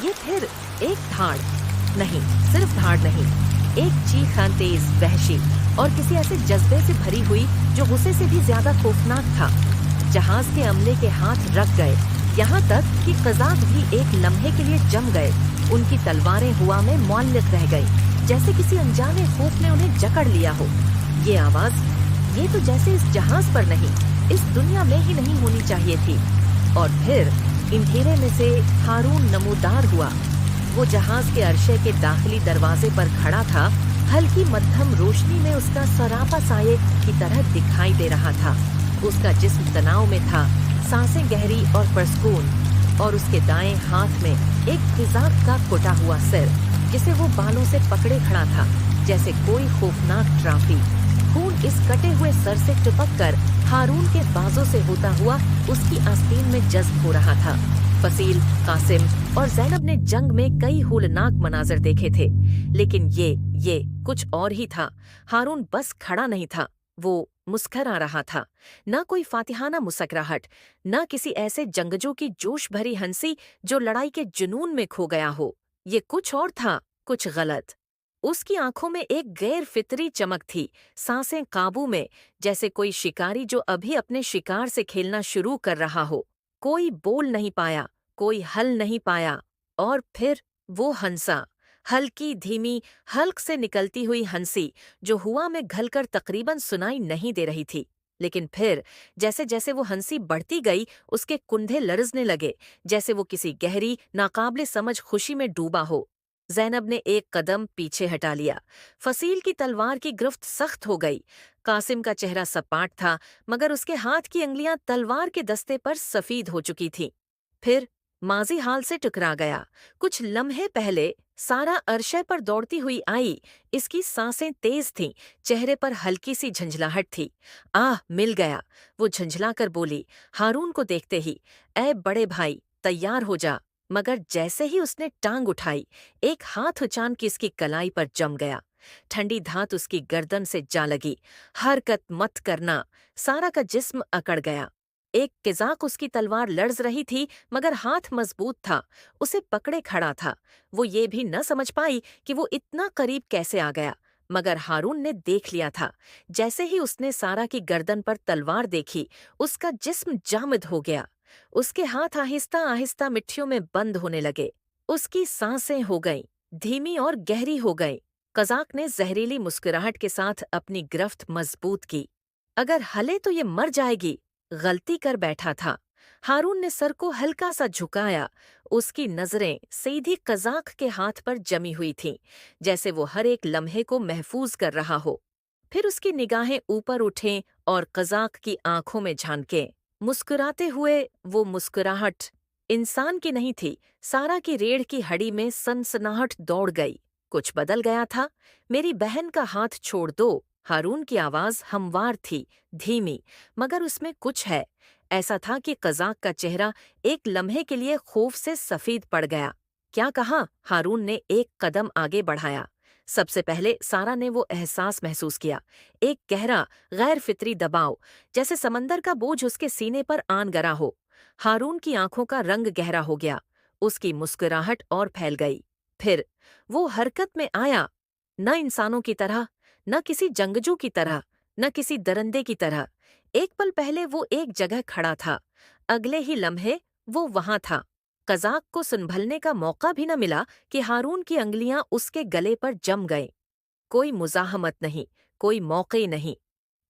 ये फिर एक धाड़ नहीं, सिर्फ धाड़ नहीं, एक चीख-अंतेज़, वहशी और किसी ऐसे जज्बे से भरी हुई जो गुस्से से भी ज्यादा खौफनाक था। जहाज के अमले के हाथ रख गए, यहाँ तक कि कज़ाक भी एक लम्हे के लिए जम गए। उनकी तलवारें हुआ में मुअल्लिक़ रह गई, जैसे किसी अनजाने खौफ ने उन्हें जकड़ लिया हो। ये आवाज, ये तो जैसे इस जहाज पर नहीं, इस दुनिया में ही नहीं होनी चाहिए थी। और फिर अंधेरे में से हारून नमूदार हुआ। वो जहाज के अरशे के दाखिली दरवाजे पर खड़ा था। हल्की मध्यम रोशनी में उसका सरापा साये की तरह दिखाई दे रहा था। उसका जिस्म तनाव में था, सांसें गहरी और परस्कून, और उसके दाएं हाथ में एक खिजाक का कुटा हुआ सिर, जिसे वो बालों से पकड़े खड़ा था जैसे कोई खौफनाक ट्राफी। खून इस कटे हुए सर से टपक कर हारून के बाजों से होता हुआ उसकी आस्तीन में जज्ब हो रहा था। फसील, कासिम और ज़ैनब ने जंग में कई होलनाक मनाजर देखे थे, लेकिन ये कुछ और ही था। हारून बस खड़ा नहीं था, वो मुस्कुरा रहा था। न कोई फातिहाना मुस्कुराहट, न किसी ऐसे जंगजू की जोश भरी हंसी जो लड़ाई के जुनून में खो गया हो। ये कुछ और था, कुछ गलत। उसकी आंखों में एक गैर फितरी चमक थी, सांसें काबू में, जैसे कोई शिकारी जो अभी अपने शिकार से खेलना शुरू कर रहा हो। कोई बोल नहीं पाया, कोई हल नहीं पाया। और फिर वो हंसा, हल्की धीमी हल्क से निकलती हुई हंसी जो हुआ में घलकर तकरीबन सुनाई नहीं दे रही थी। लेकिन फिर जैसे जैसे वो हंसी बढ़ती गई, उसके कुंधे लरजने लगे, जैसे वो किसी गहरी नाकाबिले समझ खुशी में डूबा हो। ज़ैनब ने एक कदम पीछे हटा लिया। फसील की तलवार की गिरफ्त सख्त हो गई। कासिम का चेहरा सपाट था, मगर उसके हाथ की अंगलियां तलवार के दस्ते पर सफेद हो चुकी थीं। फिर माजी हाल से टकरा गया। कुछ लम्हे पहले सारा अरशे पर दौड़ती हुई आई। इसकी सांसें तेज थीं, चेहरे पर हल्की सी झंझलाहट थी। आह, मिल गया, वो झंझला कर बोली हारून को देखते ही। ऐ बड़े भाई, तैयार हो जा। मगर जैसे ही उसने टांग उठाई, एक हाथ उचान की इसकी कलाई पर जम गया। ठंडी धात उसकी गर्दन से जा लगी। हरकत मत करना। सारा का जिस्म अकड़ गया। एक किजाक उसकी तलवार लर्ज रही थी, मगर हाथ मजबूत था, उसे पकड़े खड़ा था। वो ये भी न समझ पाई कि वो इतना करीब कैसे आ गया, मगर हारून ने देख लिया था। जैसे ही उसने सारा की गर्दन पर तलवार देखी, उसका जिस्म जामद हो गया। उसके हाथ आहिस्ता आहिस्ता मिट्टियों में बंद होने लगे। उसकी सांसें हो गईं, धीमी और गहरी हो गईं। कज़ाक ने जहरीली मुस्कुराहट के साथ अपनी गिरफ्त मजबूत की। अगर हले तो ये मर जाएगी। गलती कर बैठा था। हारून ने सर को हल्का सा झुकाया। उसकी नजरें सीधी कज़ाक के हाथ पर जमी हुई थीं, जैसे वो हर एक लम्हे को महफूज कर रहा हो। फिर उसकी निगाहें ऊपर उठें और कज़ाक की आंखों में झांकें। मुस्कुराते हुए वो मुस्कुराहट इंसान की नहीं थी। सारा की रीढ़ की हड्डी में सनसनाहट दौड़ गई। कुछ बदल गया था। मेरी बहन का हाथ छोड़ दो। हारून की आवाज हमवार थी, धीमी, मगर उसमें कुछ है। ऐसा था कि कज़ाक का चेहरा एक लम्हे के लिए खौफ से सफेद पड़ गया। क्या कहा? हारून ने एक कदम आगे बढ़ाया। सबसे पहले सारा ने वो एहसास महसूस किया, एक गहरा गैर फितरी दबाव, जैसे समंदर का बोझ उसके सीने पर आन गरा हो। हारून की आंखों का रंग गहरा हो गया, उसकी मुस्कुराहट और फैल गई। फिर वो हरकत में आया, न इंसानों की तरह, न किसी जंगजू की तरह, न किसी दरंदे की तरह। एक पल पहले वो एक जगह खड़ा था, अगले ही लम्हे वो वहां था। कज़ाक को संभलने का मौका भी न मिला कि हारून की अंगलियां उसके गले पर जम गईं। कोई मुज़ाहमत नहीं, कोई मौके नहीं।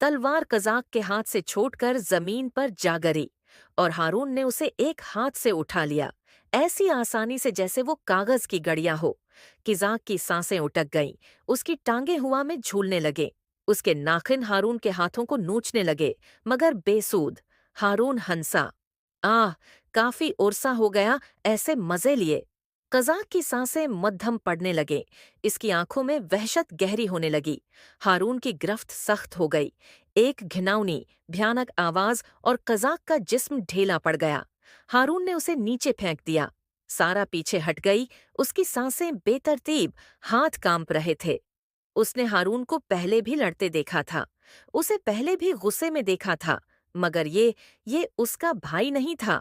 तलवार कज़ाक के हाथ से छोड़कर जमीन पर जा गिरी, और हारून ने उसे एक हाथ से उठा लिया, ऐसी आसानी से जैसे वो कागज की गड़िया हो। किज़ाक की सांसें उटक गईं, उसकी टांगे हुआ में झूलने लगे, उसके नाखिन हारून के हाथों को नोचने लगे, मगर बेसूद। हारून हंसा। आह, काफी उर्सा हो गया ऐसे मजे लिए। कज़ाक की सांसें मध्यम पड़ने लगे, इसकी आंखों में वहशत गहरी होने लगी। हारून की गिरफ्त सख्त हो गई। एक घिनौनी भयानक आवाज और कज़ाक का जिस्म ढेला पड़ गया। हारून ने उसे नीचे फेंक दिया। सारा पीछे हट गई, उसकी सांसें बेतरतीब, हाथ कांप रहे थे। उसने हारून को पहले भी लड़ते देखा था, उसे पहले भी गुस्से में देखा था, मगर ये उसका भाई नहीं था।